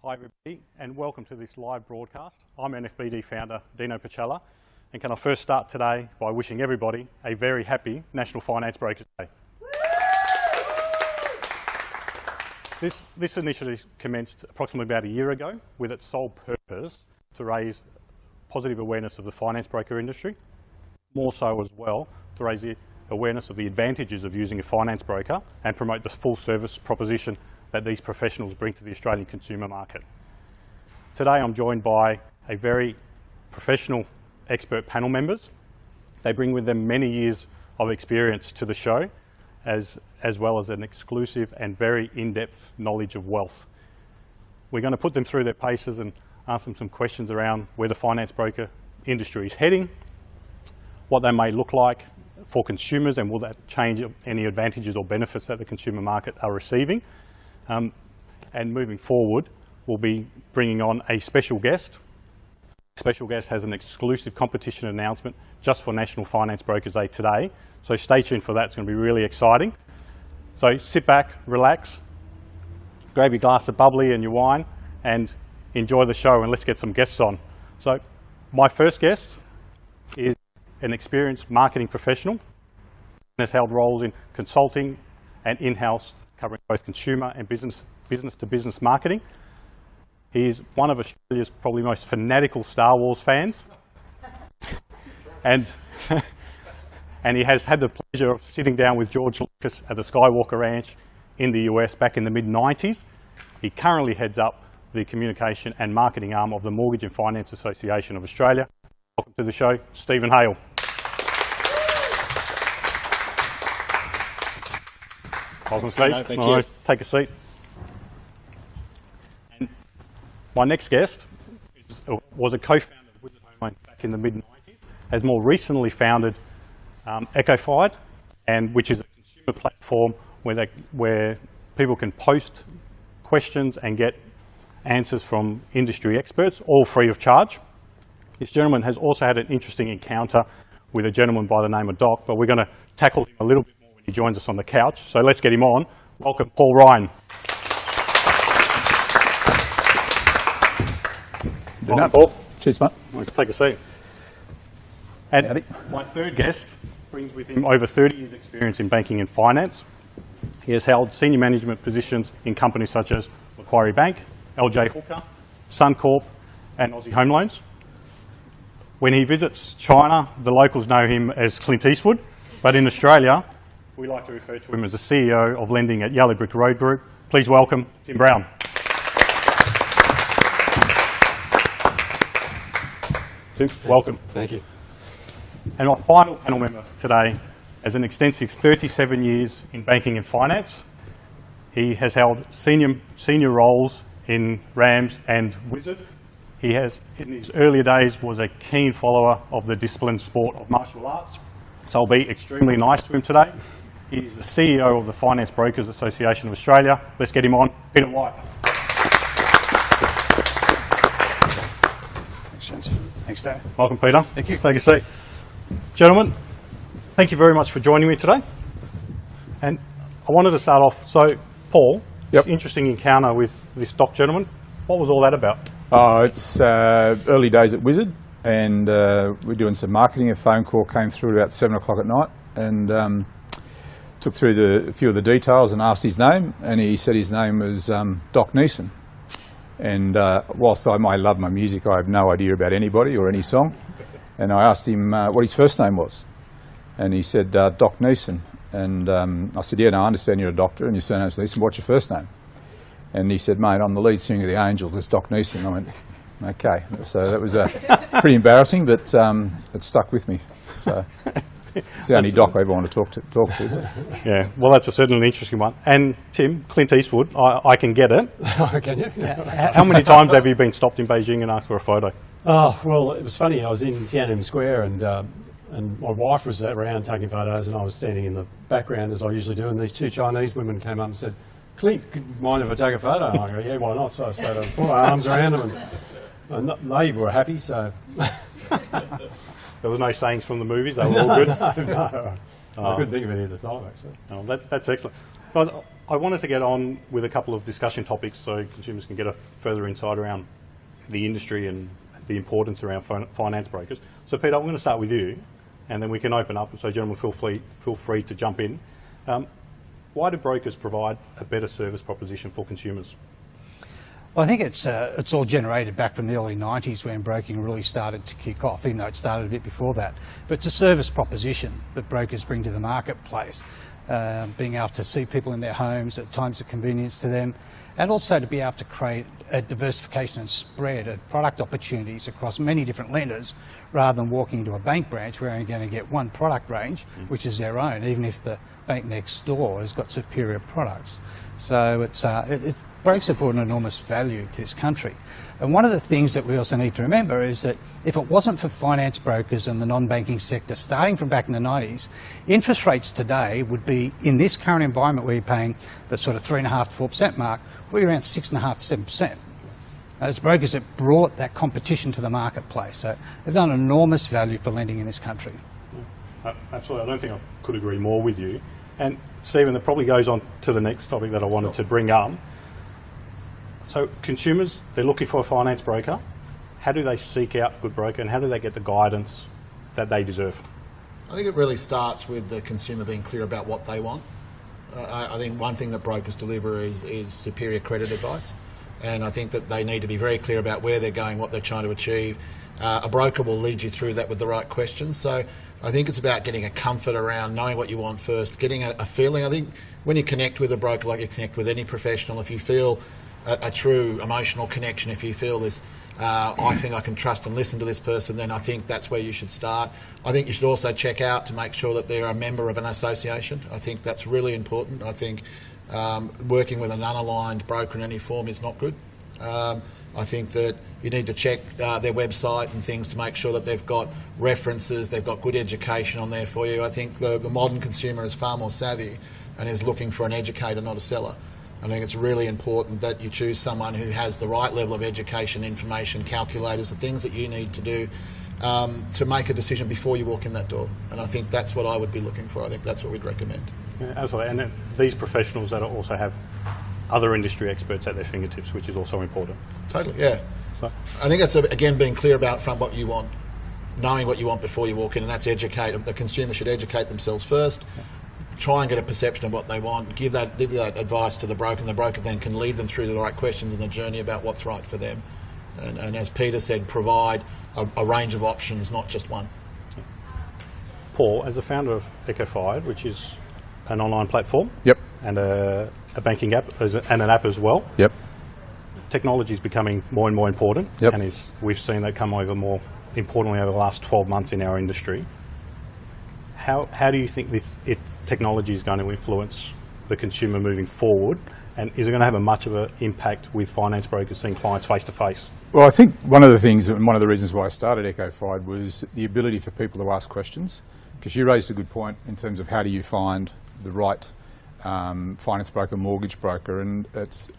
Hi everybody, and welcome to this live broadcast. I'm NFBD founder Dino Pacella, and can I first start today by wishing everybody a very happy National Finance Brokers Day. This initiative commenced approximately about a year ago with its sole purpose to raise positive awareness of the finance broker industry, more so as well to raise the awareness of the advantages of using a finance broker and promote the full service proposition that these professionals bring to the Australian consumer market. Today I'm joined by a very professional expert panel members. They bring with them many years of experience to the show, as well as an exclusive and very in-depth knowledge of wealth. We're going to put them through their paces and ask them some questions around where the finance broker industry is heading, what they may look like for consumers, and will that change any advantages or benefits that the consumer market are receiving. And moving forward, we'll be bringing on a special guest. The special guest has an exclusive competition announcement just for National Finance Brokers Day today. So stay tuned for that, it's going to be really exciting. So sit back, relax, grab your glass of bubbly and your wine, and enjoy the show, and let's get some guests on. So my first guest is an experienced marketing professional and has held roles in consulting and in-house, covering both consumer and business-to-business marketing. He is one of Australia's probably most fanatical Star Wars fans, and he has had the pleasure of sitting down with George Lucas at the Skywalker Ranch in the US back in the mid-90s. He currently heads up the communication and marketing arm of the Mortgage and Finance Association of Australia. Welcome to the show, Stephen Hale. Welcome, Steve. Thank you. Take a seat. And my next guest was a co-founder of Wizard Home Loan back in the mid-90s, has more recently founded EchoFied, and which is a consumer platform where people can post questions and get answers from industry experts, all free of charge. This gentleman has also had an interesting encounter with a gentleman by the name of Doc, but we're going to tackle him a little bit more when he joins us on the couch. So let's get him on. Welcome, Paul Ryan. Welcome, Paul. Cheers, mate. Let's take a seat. And howdy. My third guest brings with him over 30 years' experience in banking and finance. He has held senior management positions in companies such as Macquarie Bank, LJ Hooker, Suncorp, and Aussie Home Loans. When he visits China, the locals know him as Clint Eastwood, but in Australia, we like to refer to him as the CEO of lending at Yellow Brick Road Group. Please welcome Tim Brown. Tim, welcome. Thank you. And our final panel member today has an extensive 37 years in banking and finance. He has held senior roles in Rams and Wizard. He has, in his earlier days, was a keen follower of the discipline sport of martial arts. So I'll be extremely nice to him today. He's the CEO of the Finance Brokers Association of Australia. Let's get him on. Peter White. Thanks, Dave. Welcome, Peter. Thank you. Take a seat. Gentlemen, thank you very much for joining me today. And I wanted to start off, so Paul, Yep. this interesting encounter with this Doc gentleman, what was all that about? It's early days at Wizard, and we're doing some marketing. A phone call came through about 7 o'clock at night, and took through a few of the details and asked his name, and he said his name was Doc Neeson. And whilst I might love my music, I have no idea about anybody or any song. And I asked him what his first name was, and he said Doc Neeson. And I said, yeah, no, I understand you're a doctor and your surname's Neeson. What's your first name? And he said, mate, I'm the lead singer of the Angels. It's Doc Neeson. I went, okay. So that was pretty embarrassing, but it stuck with me. So it's the only Doc I ever want to talk to. Yeah, well, that's a certainly interesting one. And Tim, Clint Eastwood, I can get it. Can you? How many times have you been stopped in Beijing and asked for a photo? Oh, well, it was funny. I was in Tiananmen Square, and my wife was around taking photos, and I was standing in the background as I usually do, and these two Chinese women came up and said, Clint, could you mind if I take a photo? And I go, yeah, why not? So I started to put my arms around them, and they were happy, so... There was no sayings from the movies, they were all good? No. I couldn't think of any at the time, actually. Oh, that's excellent. But I wanted to get on with a couple of discussion topics so consumers can get a further insight around the industry and the importance around finance brokers. So Peter, I'm going to start with you, and then we can open up. So gentlemen, feel free to jump in. Why do brokers provide a better service proposition for consumers? Well, I think it's all generated back from the early 90s when broking really started to kick off, even though it started a bit before that. But it's a service proposition that brokers bring to the marketplace, being able to see people in their homes at times of convenience to them, and also to be able to create a diversification and spread of product opportunities across many different lenders, rather than walking into a bank branch where you're only going to get one product range, which is their own, even if the bank next door has got superior products. So brokers have brought an enormous value to this country. And one of the things that we also need to remember is that if it wasn't for finance brokers and the non-banking sector starting from back in the 90s, interest rates today would be, in this current environment where you're paying the sort of 3.5% to 4% mark, we're around 6.5% to 7%. It's brokers that brought that competition to the marketplace. So they've done enormous value for lending in this country. Absolutely, I don't think I could agree more with you. And Stephen, that probably goes on to the next topic that I wanted to bring up. So consumers, they're looking for a finance broker. How do they seek out a good broker, and how do they get the guidance that they deserve? I think it really starts with the consumer being clear about what they want. I think one thing that brokers deliver is superior credit advice, and I think that they need to be very clear about where they're going, what they're trying to achieve. A broker will lead you through that with the right questions. So I think it's about getting a comfort around knowing what you want first, getting a feeling. I think when you connect with a broker like you connect with any professional, if you feel a true emotional connection, if you feel this, I think I can trust and listen to this person, then I think that's where you should start. I think you should also check out to make sure that they're a member of an association. I think that's really important. I think working with an unaligned broker in any form is not good. I think that you need to check their website and things to make sure that they've got references, they've got good education on there for you. I think the modern consumer is far more savvy and is looking for an educator, not a seller. I think it's really important that you choose someone who has the right level of education, information, calculators, the things that you need to do to make a decision before you walk in that door. And I think that's what I would be looking for. I think that's what we'd recommend. Yeah, absolutely. And these professionals that also have other industry experts at their fingertips, which is also important. Totally, yeah. So, I think that's, again, being clear about front what you want, knowing what you want before you walk in, and that's educate. The consumer should educate themselves first. Yeah. Try and get a perception of what they want, give that advice to the broker, and the broker then can lead them through the right questions in the journey about what's right for them. And as Peter said, provide a range of options, not just one. Paul, as the founder of EchoFired, which is an online platform, Yep. and a banking app and an app as well. Yep. Technology is becoming more and more important, Yep. and we've seen that come over more importantly over the last 12 months in our industry. How do you think technology is going to influence the consumer moving forward, and is it going to have much of an impact with finance brokers seeing clients face to face? Well, I think one of the things, and one of the reasons why I started EchoFired was the ability for people to ask questions, because you raised a good point in terms of how do you find the right finance broker, mortgage broker, and it's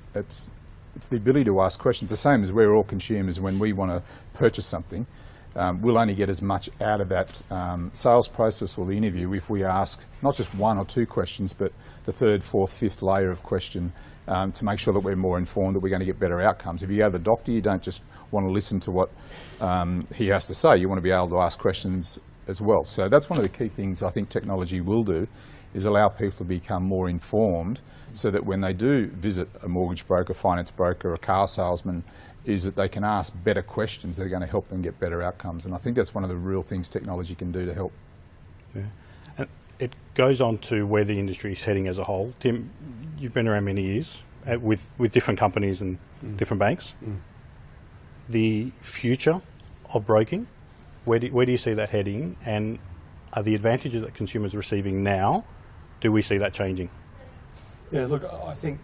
the ability to ask questions. The same as we're all consumers when we want to purchase something. We'll only get as much out of that sales process or the interview if we ask not just one or two questions, but the third, fourth, fifth layer of question to make sure that we're more informed, that we're going to get better outcomes. If you go to the doctor, you don't just want to listen to what he has to say. You want to be able to ask questions as well. So that's one of the key things I think technology will do, is allow people to become more informed so that when they do visit a mortgage broker, finance broker, a car salesman, is that they can ask better questions that are going to help them get better outcomes. And I think that's one of the real things technology can do to help. Yeah. And it goes on to where the industry is heading as a whole. Tim, you've been around many years with different companies and different banks. The future of broking, where do you see that heading, and are the advantages that consumers are receiving now, do we see that changing? Yeah, look, I think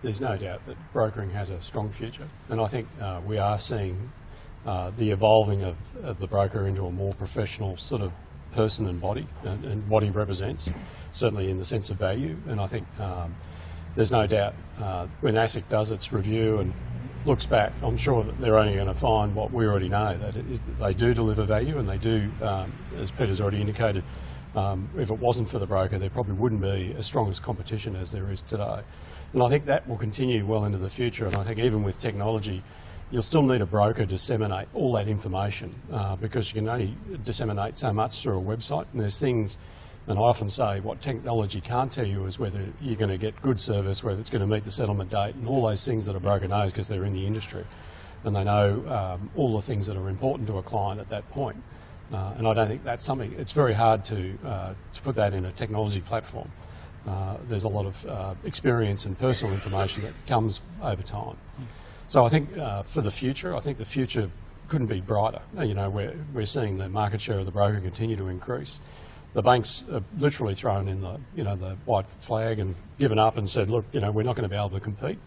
there's no doubt that brokering has a strong future, and I think we are seeing the evolving of the broker into a more professional sort of person and body, and what he represents, certainly in the sense of value. And I think there's no doubt when ASIC does its review and looks back, I'm sure that they're only going to find what we already know, that they do deliver value, and they do, as Peter's already indicated, If it wasn't for the broker, there probably wouldn't be as strong as competition as there is today. And I think that will continue well into the future, and I think even with technology, you'll still need a broker to disseminate all that information because you can only disseminate so much through a website, and there's things, and I often say what technology can't tell you is whether you're going to get good service, whether it's going to meet the settlement date, and all those things that a broker knows because they're in the industry and they know all the things that are important to a client at that point. And I don't think that's something, it's very hard to put that in a technology platform. There's a lot of experience and personal information that comes over time. So I think for the future, I think the future couldn't be brighter. You know, we're seeing the market share of the broker continue to increase. The banks have literally thrown in the white flag and given up and said, look, we're not going to be able to compete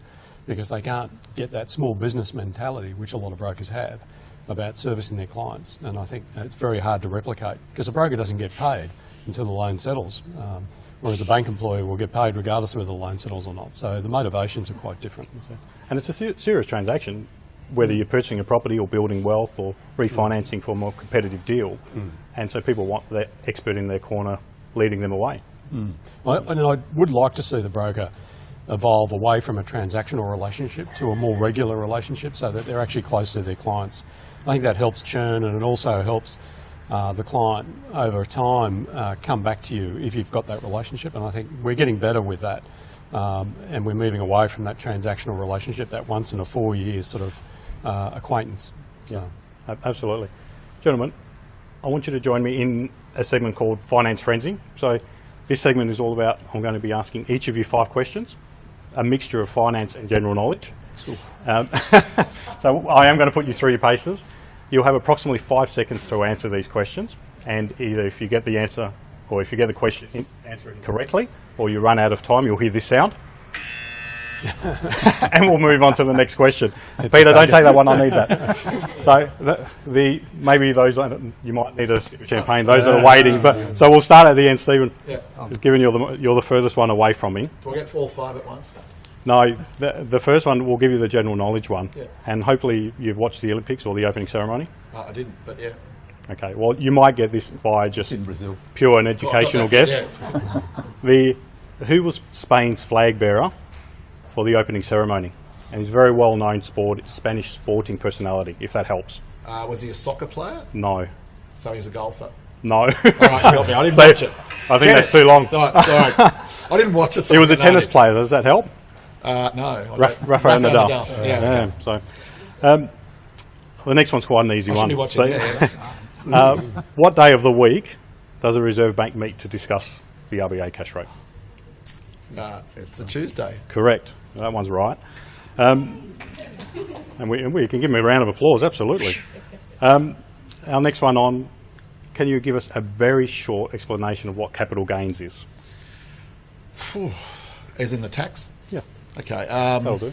because they can't get that small business mentality, which a lot of brokers have, about servicing their clients. And I think it's very hard to replicate because a broker doesn't get paid until the loan settles, whereas a bank employee will get paid regardless of whether the loan settles or not. So the motivations are quite different. And it's a serious transaction, whether you're purchasing a property or building wealth or refinancing for a more competitive deal. And so people want that expert in their corner leading them away. And I would like to see the broker evolve away from a transactional relationship to a more regular relationship so that they're actually close to their clients. I think that helps churn, and it also helps the client over time come back to you if you've got that relationship, and I think we're getting better with that, and we're moving away from that transactional relationship, that once in a 4 year sort of acquaintance. Yeah, absolutely. Gentlemen, I want you to join me in a segment called Finance Frenzy. So this segment is all about, I'm going to be asking each of you 5 questions, a mixture of finance and general knowledge. So I am going to put you through your paces. You'll have approximately 5 seconds to answer these questions, and either if you get the answer or if you get the question answer incorrectly or you run out of time, you'll hear this sound. And we'll move on to the next question. Peter, don't take that one, I need that. So maybe those, you might need a sip of champagne, those that are waiting. But so we'll start at the end, Stephen. Yeah. Given you're the furthest one away from me. Do I get all 5 at once? No, the first one will give you the general knowledge one. Yeah. And hopefully you've watched the Olympics or the opening ceremony. I didn't, but yeah. Okay, well you might get this by just in Brazil. Pure and educational guess. Yeah. Who was Spain's flag bearer for the opening ceremony? And he's a very well known Spanish sporting personality, if that helps. Was he a soccer player? No. So he's a golfer? No. All right, help me. I didn't watch it. I think that's too long. Sorry. I didn't watch it. He was a tennis player, does that help? No. Rafael Nadal. Yeah. Okay. So, the next one's quite an easy one. So, what day of the week does the Reserve Bank meet to discuss the RBA cash rate? It's a Tuesday. Correct. That one's right. And we can give him a round of applause, absolutely. Our next one on, can you give us a very short explanation of what capital gains is? As in the tax? Yeah. Okay. That'll do.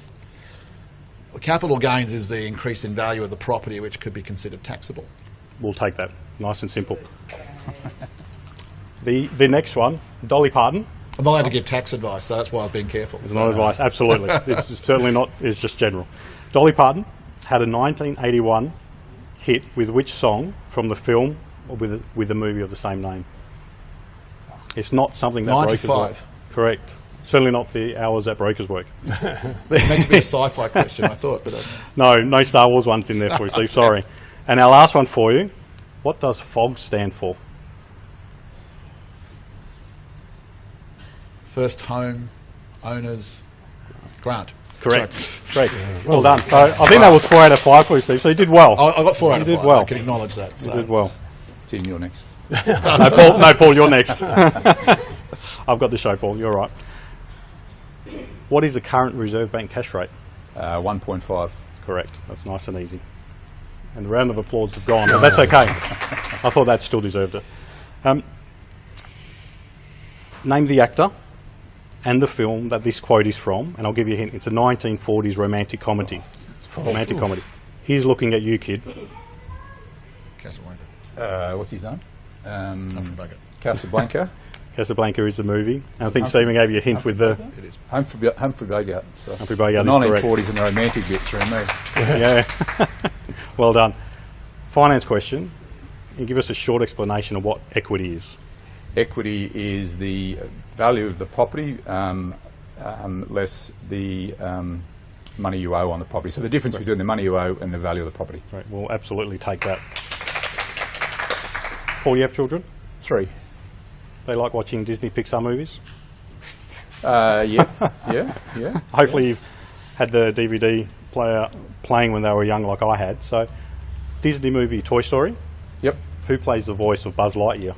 Capital gains is the increase in value of the property which could be considered taxable. We'll take that. Nice and simple. The next one, Dolly Parton. I'm not allowed to give tax advice, so that's why I've been careful. It's not advice, absolutely. It's certainly not, it's just general. Dolly Parton had a 1981 hit with which song from the film or with the movie of the same name? It's not something that 95. brokers work. Correct. Certainly not the hours that brokers work. It meant to be a sci-fi question, I thought. But No Star Wars ones in there for you, Steve, sorry. And our last one for you, what does FOG stand for? First Home Owners Grant. Correct. Sorry. Great. Well done. So I think that was 4 out of 5 for you, Steve. So you did well. I got 4 out of 5. You did well. I can acknowledge that. So. You did well. Tim, you're next. No, Paul, you're next. I've got the show, Paul. You're right. What is the current Reserve Bank cash rate? 1.5. Correct. That's nice and easy. And the round of applause is gone, but that's okay. I thought that still deserved it. Name the actor and the film that this quote is from, and I'll give you a hint. It's a 1940s romantic comedy. He's looking at you, kid. Casablanca. What's his name? Humphrey Bogart. Casablanca. Casablanca is the movie. And I think Stephen gave you a hint with the... It is. Humphrey Bogart. So. Humphrey Bogart the is correct. 1940s and the romantic bit through me. Yeah. Well done. Finance question. Can you give us a short explanation of what equity is? Equity is the value of the property less the money you owe on the property. So the difference between the money you owe and the value of the property. Right, we'll absolutely take that. Paul, you have children? 3. They like watching Disney Pixar movies? Yeah. Hopefully you've had the DVD player playing when they were young like I had. So, Disney movie Toy Story. Yep. Who plays the voice of Buzz Lightyear?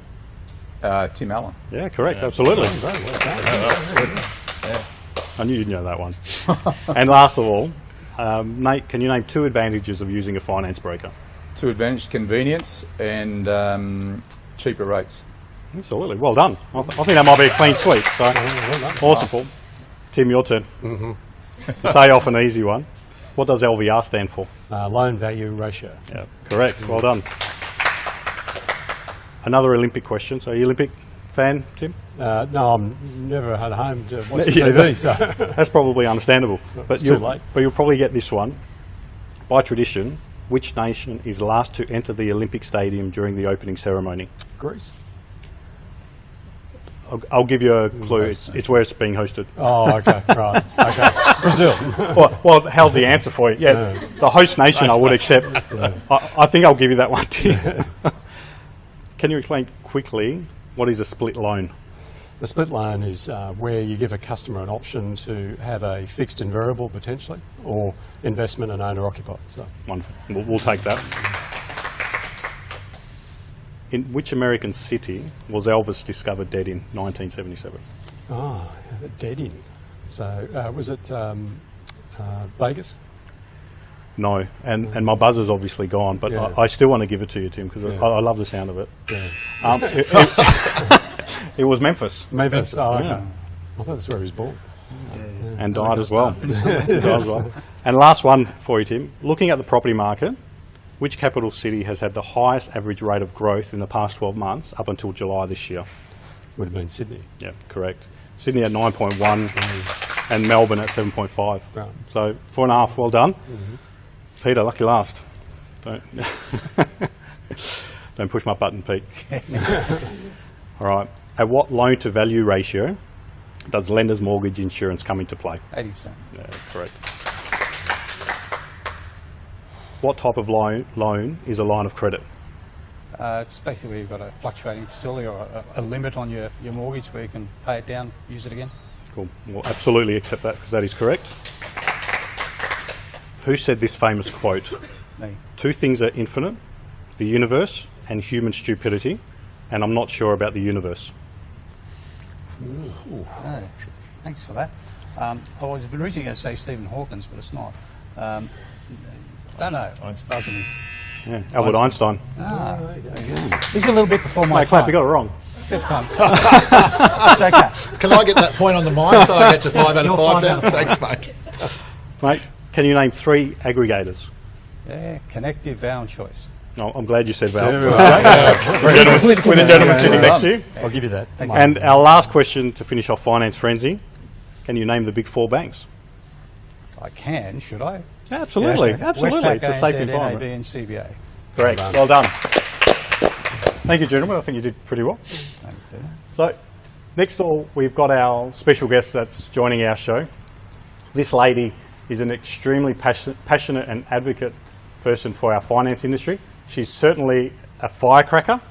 Tim Allen. Yeah, correct, absolutely. That's good. Yeah. I knew you'd know that one. And last of all, Nate, can you name 2 advantages of using a finance broker? 2 advantages: convenience and cheaper rates. Absolutely, well done. I think that might be a clean sweep. So, awesome, Paul. Tim, your turn. You say off an easy one. What does LVR stand for? Loan value ratio. Yeah, correct. Well done. Another Olympic question. So, are you Olympic fan, Tim? No, I'm never at home to watch the TV, so That's probably understandable. It's too late. But you'll probably get this one. By tradition, which nation is last to enter the Olympic Stadium during the opening ceremony? Greece. I'll give you a clue. It's where it's being hosted. Oh, okay, right. Okay. Brazil. Well, how's the answer for you? Yeah, the host nation I would accept. I think I'll give you that one, Tim. Can you explain quickly what is a split loan? The split loan is where you give a customer an option to have a fixed and variable potentially, or investment and owner occupied. So, Wonderful. We'll take that. In which American city was Elvis discovered dead in 1977? dead in. So was it Vegas? No, and my buzzer's obviously gone, but Yeah. I still want to give it to you, Tim, because Yeah. I love the sound of it. Yeah. It was Memphis. Memphis. Oh, okay. Yeah. I thought that's where he was born. And died as well. Died as well. And last one for you, Tim. Looking at the property market, which capital city has had the highest average rate of growth in the past 12 months up until July this year? Would have been Sydney. Yeah, correct. Sydney at 9.1 and Melbourne at 7.5. Right. So 4.5, well done. Peter, lucky last. Don't push my button, Pete. All right. At what loan to value ratio does lender's mortgage insurance come into play? 80%. Yeah, correct. What type of loan is a line of credit? It's basically you've got a fluctuating facility or a limit on your mortgage where you can pay it down, use it again. Cool. We'll absolutely accept that because that is correct. Who said this famous quote? Me. Two things are infinite, the universe and human stupidity, and I'm not sure about the universe. Oh, thanks for that. I was originally going to say Stephen Hawkins, but it's not. Don't know. Einstein. Buzzing me. Yeah, Albert Einstein. He's a little bit before my Mate, clap, time. you got it wrong. Bit of time. It's okay. Can I get that point on the mind so I get to 5 out of You're 5 5 now? out of 5. Thanks, mate. Mate, can you name 3 aggregators? Yeah, connective vowel choice. No, I'm glad you said Val. Yeah. With the gentleman sitting next to you. I'll give you that. And our last question to finish off Finance Frenzy, can you name the big 4 banks? I can, should I? Absolutely, absolutely. Westpac, It's a safe ANZ, environment. NAB and CBA. Correct. Well done. Thank you, gentlemen. I think you did pretty well. Thanks, Steve. So, next of all, we've got our special guest that's joining our show. This lady is an extremely passionate and advocate person for our finance industry. She's certainly a firecracker,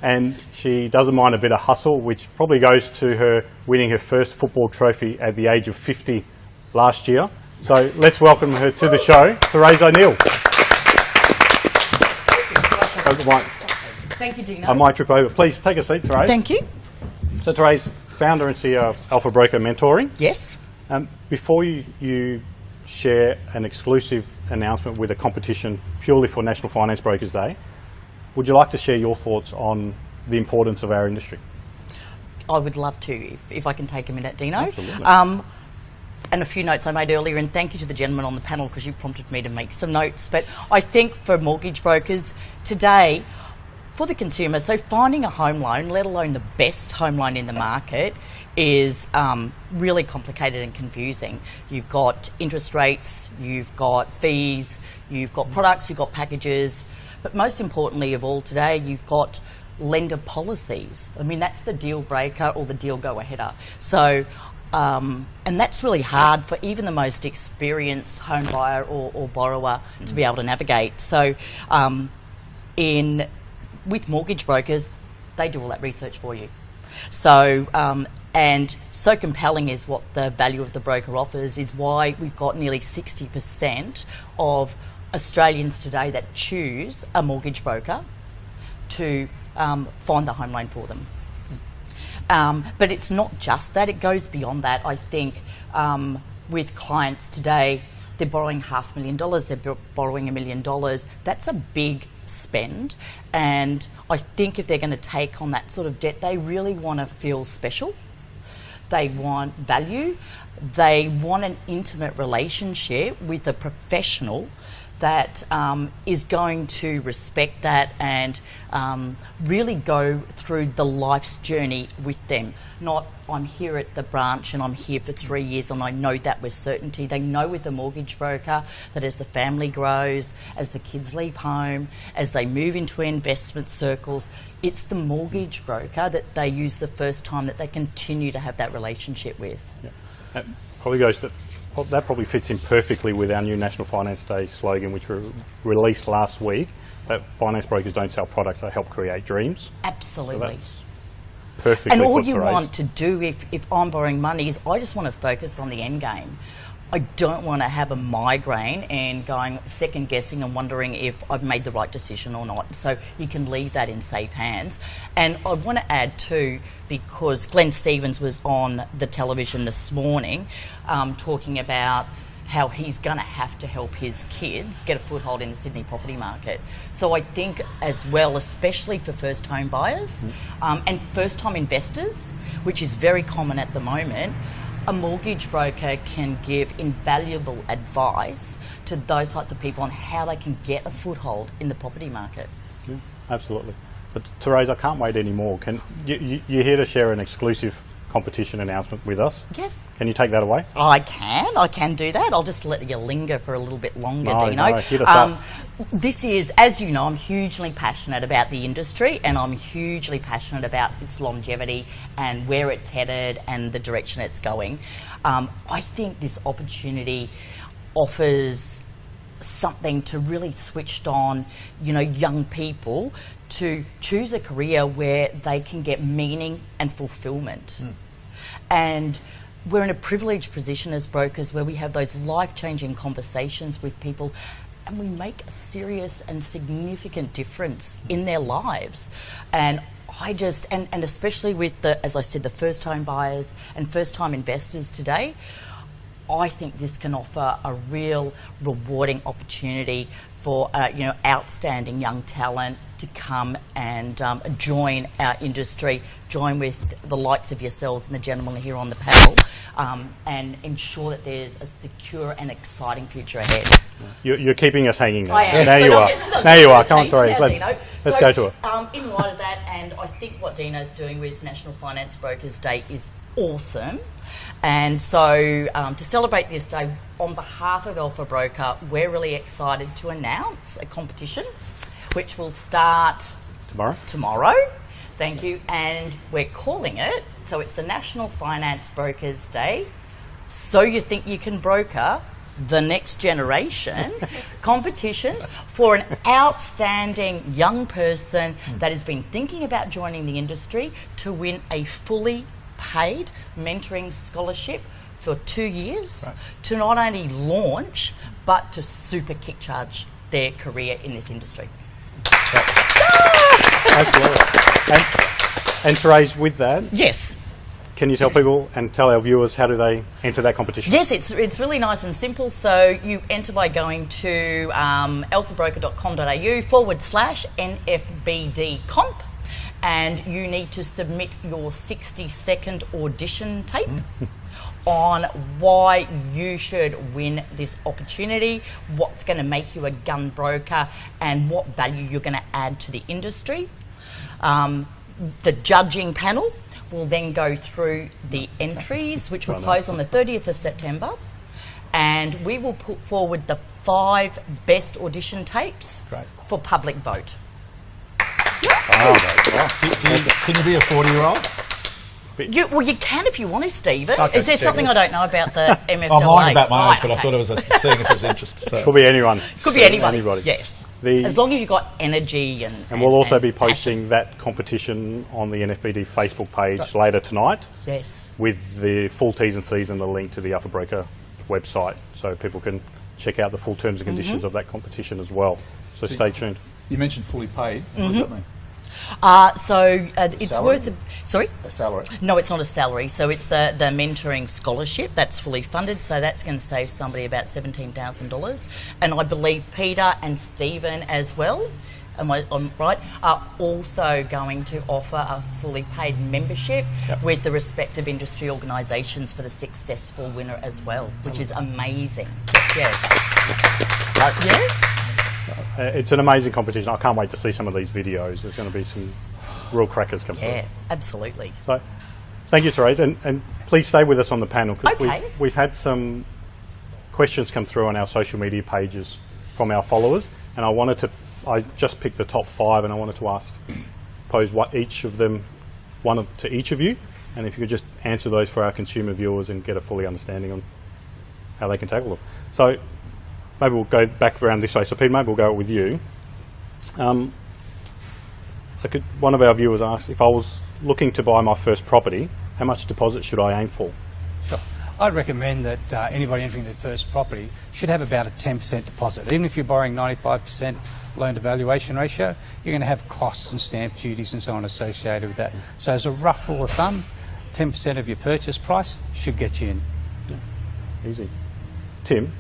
and she doesn't mind a bit of hustle, which probably goes to her winning her first football trophy at the age of 50 last year. So let's welcome her to the show, Therese ONeill. Thank you, Dino. I might trip over. Please take a seat, Therese. Thank you. So Therese, founder and CEO of Alpha Broker Mentoring. Yes. Before you share an exclusive announcement with a competition purely for National Finance Brokers Day, would you like to share your thoughts on the importance of our industry? I would love to, if I can take a minute, Dino. Absolutely. And a few notes I made earlier, and thank you to the gentleman on the panel because you prompted me to make some notes. But I think for mortgage brokers today, for the consumer, so finding a home loan, let alone the best home loan in the market, is really complicated and confusing. You've got interest rates, you've got fees, you've got products, you've got packages, but most importantly of all today, you've got lender policies. I mean, that's the deal breaker or the deal go-aheader. So, and that's really hard for even the most experienced home buyer or borrower to be able to navigate. So, with mortgage brokers, they do all that research for you. So, and so compelling is what the value of the broker offers, is why we've got nearly 60% of Australians today that choose a mortgage broker to find the home loan for them. But it's not just that, it goes beyond that. I think with clients today, they're borrowing $500,000, they're borrowing $1 million. That's a big spend, and I think if they're going to take on that sort of debt, they really want to feel special. They want value. They want an intimate relationship with a professional that is going to respect that and really go through the life's journey with them. Not, I'm here at the branch and I'm here for 3 years and I know that with certainty. They know with the mortgage broker that as the family grows, as the kids leave home, as they move into investment circles, it's the mortgage broker that they use the first time that they continue to have that relationship with. Yeah. That probably fits in perfectly with our new National Finance Day slogan, which we released last week, that finance brokers don't sell products, they help create dreams. Absolutely. So that's perfectly and all put you to want raise. to do if I'm borrowing money is I just want to focus on the end game. I don't want to have a migraine and going second guessing and wondering if I've made the right decision or not. So you can leave that in safe hands. And I want to add too, because Glenn Stevens was on the television this morning talking about how he's going to have to help his kids get a foothold in the Sydney property market. So I think as well, especially for first home buyers and first time investors, which is very common at the moment, a mortgage broker can give invaluable advice to those types of people on how they can get a foothold in the property market. Yeah, absolutely. But Therese, I can't wait anymore. You're here to share an exclusive competition announcement with us. Yes. Can you take that away? I can do that. I'll just let you linger for a little bit longer, Dino. No, hit us up. This is, as you know, I'm hugely passionate about the industry and I'm hugely passionate about its longevity and where it's headed and the direction it's going. I think this opportunity offers something to really switched on, young people to choose a career where they can get meaning and fulfillment. And we're in a privileged position as brokers where we have those life-changing conversations with people and we make a serious and significant difference in their lives. And and especially with as I said, the first home buyers and first time investors today, I think this can offer a real rewarding opportunity for outstanding young talent to come and join our industry, join with the likes of yourselves and the gentlemen here on the panel, and ensure that there's a secure and exciting future ahead. You're keeping us hanging now. I am. Now So you I'll are. get to the Now you are. chase Come on, Therese. now, Let's Dino. go to it. In light of that, and I think what Dino's doing with National Finance Brokers Day is awesome. And so to celebrate this day, on behalf of Alpha Broker, we're really excited to announce a competition which will start tomorrow. Thank you. And we're calling it, so it's the National Finance Brokers Day, So You Think You Can Broker the Next Generation competition for an outstanding young person that has been thinking about joining the industry to win a fully paid mentoring scholarship for 2 years to not only launch but to super kickcharge their career in this industry. Absolutely. And Therese, with that, Yes. can you tell people and tell our viewers how do they enter that competition? Yes, it's really nice and simple. So you enter by going to alphabroker.com.au/NFBD comp, and you need to submit your 60-second audition tape on why you should win this opportunity, what's going to make you a gun broker, and what value you're going to add to the industry. The judging panel will then go through the entries, which will close on the 30th of September, and we will put forward the 5 best audition tapes for public vote. Can you be a 40-year-old? Well, you can if you want to, Stephen. Okay, Is there something I don't know about the MFAA? I'm lying about my age, Right, but I okay. thought it was seeing if it was interest. So. Could be anyone. Could be anybody. Anybody. Yes. The- as long as you've got energy and And we'll also and be passion. posting that competition on the NFBD Facebook page later tonight Yes. with the full T's and C's and the link to the Alpha Broker website, so people can check out the full terms and conditions of that competition as well. So stay tuned. You mentioned fully paid. What does that mean? It's salary? worth. Sorry. A salary. No, it's not a salary. So it's the mentoring scholarship that's fully funded. So that's going to save somebody about $17,000. And I believe Peter and Stephen as well, am I right, are also going to offer a fully paid membership with the respective industry organisations for the successful winner as well, which is amazing. Yeah. Yeah. It's an amazing competition. I can't wait to see some of these videos. There's going to be some real crackers come through. Yeah, absolutely. So, thank you, Therese, and please stay with us on the panel because Okay. we've had some questions come through on our social media pages from our followers, and I just picked the top 5, and I wanted to pose each of them, to each of you, and if you could just answer those for our consumer viewers and get a fully understanding on how they can tackle them. So, maybe we'll go back around this way. So, Pete, maybe we'll go with you. One of our viewers asked, if I was looking to buy my first property, how much deposit should I aim for? Sure. I'd recommend that anybody entering their first property should have about a 10% deposit. Even if you're borrowing 95% loan to valuation ratio, you're going to have costs and stamp duties and so on associated with that. So as a rough rule of thumb, 10% of your purchase price should get you in. Easy. Tim,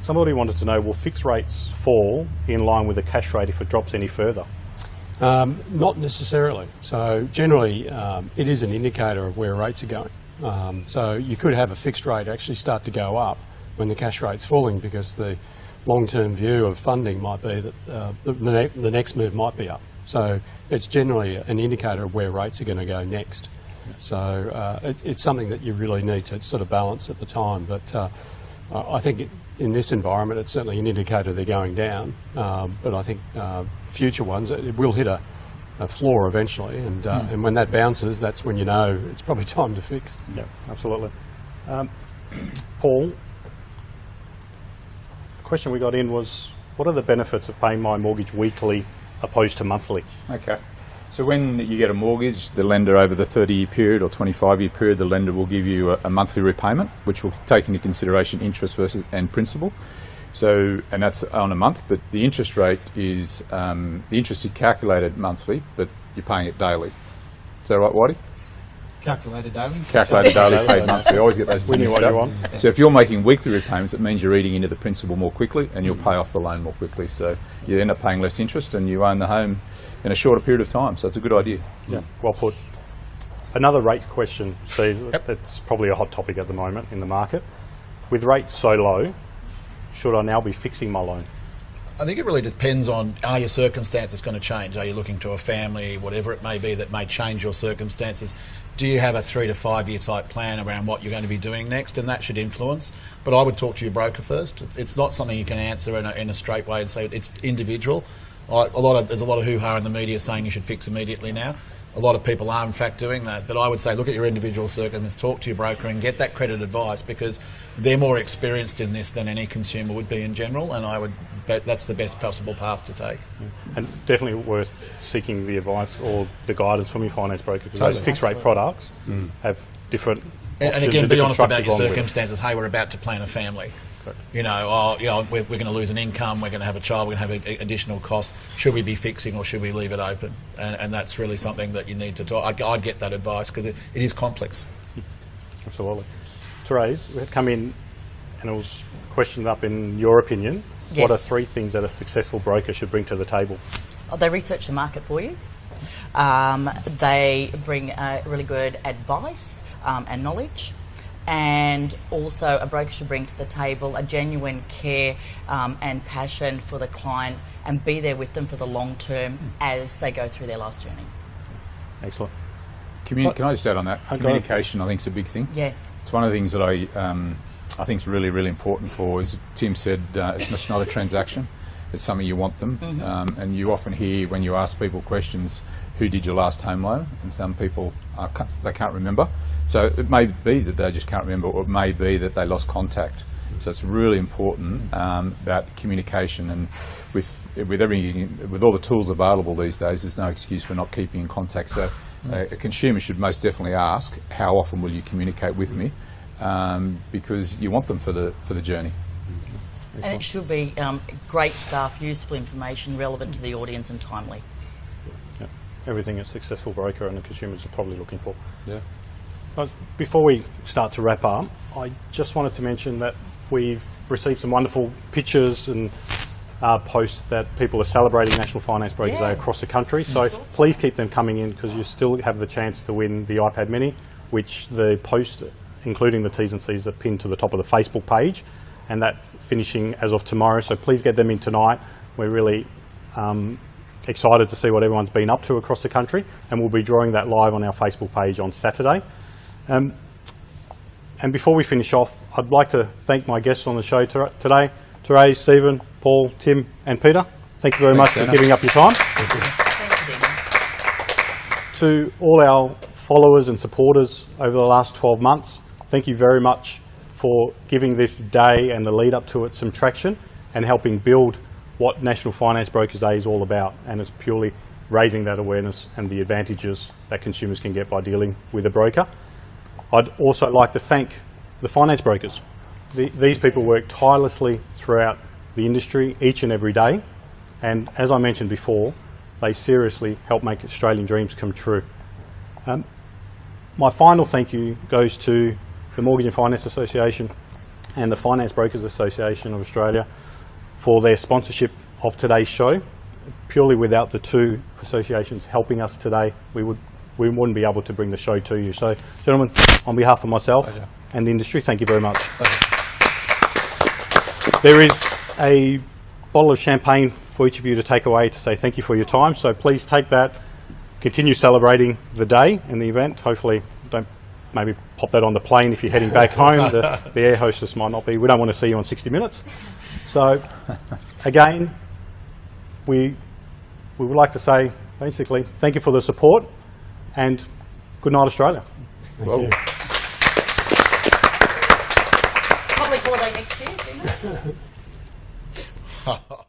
somebody wanted to know, will fixed rates fall in line with the cash rate if it drops any further? Not necessarily. So generally, it is an indicator of where rates are going. So you could have a fixed rate actually start to go up when the cash rate's falling because the long-term view of funding might be that the next move might be up. So it's generally an indicator of where rates are going to go next. So it's something that you really need to sort of balance at the time. But I think in this environment, it's certainly an indicator they're going down. But I think future ones, it will hit a floor eventually. And when that bounces, that's when you know it's probably time to fix. Yeah, absolutely. Paul, the question we got in was, what are the benefits of paying my mortgage weekly opposed to monthly? Okay. So when you get a mortgage, the lender over the 30-year period or 25-year period, the lender will give you a monthly repayment, which will take into consideration interest and principal. So, and that's on a month, but the interest rate is, the interest is calculated monthly, but you're paying it daily. Is that right, Whitey? Calculated daily? Calculated daily, paid monthly. I always get those two When you mixed want, up. you want. So if you're making weekly repayments, it means you're eating into the principal more quickly and you'll pay off the loan more quickly. So you end up paying less interest and you own the home in a shorter period of time. So it's a good idea. Yeah, well put. Another rate question, Steve, that's probably a hot topic at the moment in the market. With rates so low, should I now be fixing my loan? I think it really depends on, are your circumstances going to change? Are you looking to a family, whatever it may be, that may change your circumstances? Do you have a 3 to 5 year type plan around what you're going to be doing next? And that should influence. But I would talk to your broker first. It's not something you can answer in a straight way and say it's individual. There's a lot of hoo-ha in the media saying you should fix immediately now. A lot of people are in fact doing that, but I would say look at your individual circumstances, talk to your broker and get that credit advice because they're more experienced in this than any consumer would be in general, and I would bet that's the best possible path to take. And definitely worth seeking the advice or the guidance from your finance broker because Totally. those fixed rate products have different And options again, and be different honest about structures your along with it. circumstances. Hey, we're about to plan a family. Correct. We're going to lose an income, we're going to have a child, we're going to have additional costs. Should we be fixing or should we leave it open? And that's really something that you need to talk. I'd get that advice because it is complex. Absolutely. Therese, we had come in and it was questioned up in your opinion. Yes. What are 3 things that a successful broker should bring to the table? They research the market for you. They bring really good advice and knowledge. And also a broker should bring to the table a genuine care and passion for the client and be there with them for the long term as they go through their life's journey. Excellent. Can I just add on that? Communication, I think, is a big thing. Yeah. It's one of the things that I think is really, really important for, as Tim said, it's not a transaction. it's something you want them. And you often hear when you ask people questions, who did your last home loan? And some people, they can't remember. So it may be that they just can't remember, or it may be that they lost contact. So it's really important about communication, and with everything, with all the tools available these days, there's no excuse for not keeping in contact. So a consumer should most definitely ask, how often will you communicate with me? Because you want them for the journey. And it should be great stuff, useful information, relevant to the audience and timely. Yep. Everything a successful broker and the consumers are probably looking for. Yeah. Before we start to wrap up, I just wanted to mention that we've received some wonderful pictures and posts that people are celebrating National Finance Brokers Day across the country. So please keep them coming in, because you still have the chance to win the iPad Mini, which the post, including the T's and C's, are pinned to the top of the Facebook page, and that's finishing as of tomorrow. So please get them in tonight. We're really excited to see what everyone's been up to across the country, and we'll be drawing that live on our Facebook page on Saturday. And before we finish off, I'd like to thank my guests on the show today, Therese, Stephen, Paul, Tim and Peter. Thank you very much for giving up your time. To all our followers and supporters over the last 12 months, thank you very much for giving this day and the lead up to it some traction and helping build what National Finance Brokers Day is all about. And it's purely raising that awareness and the advantages that consumers can get by dealing with a broker. I'd also like to thank the finance brokers. These people work tirelessly throughout the industry each and every day, and as I mentioned before, they seriously help make Australian dreams come true. My final thank you goes to the Mortgage and Finance Association and the Finance Brokers Association of Australia for their sponsorship of today's show. Purely without the two associations helping us today, we wouldn't be able to bring the show to you. So, gentlemen, on behalf of myself and the industry, thank you very much. There is a bottle of champagne for each of you to take away to say thank you for your time. So please take that, continue celebrating the day and the event. Hopefully, don't maybe pop that on the plane if you're heading back home. The air hostess might not be. We don't want to see you on 60 Minutes. So, again, we would like to say, basically, thank you for the support. And good night, Australia. Thank you. Public holiday next year, didn't it?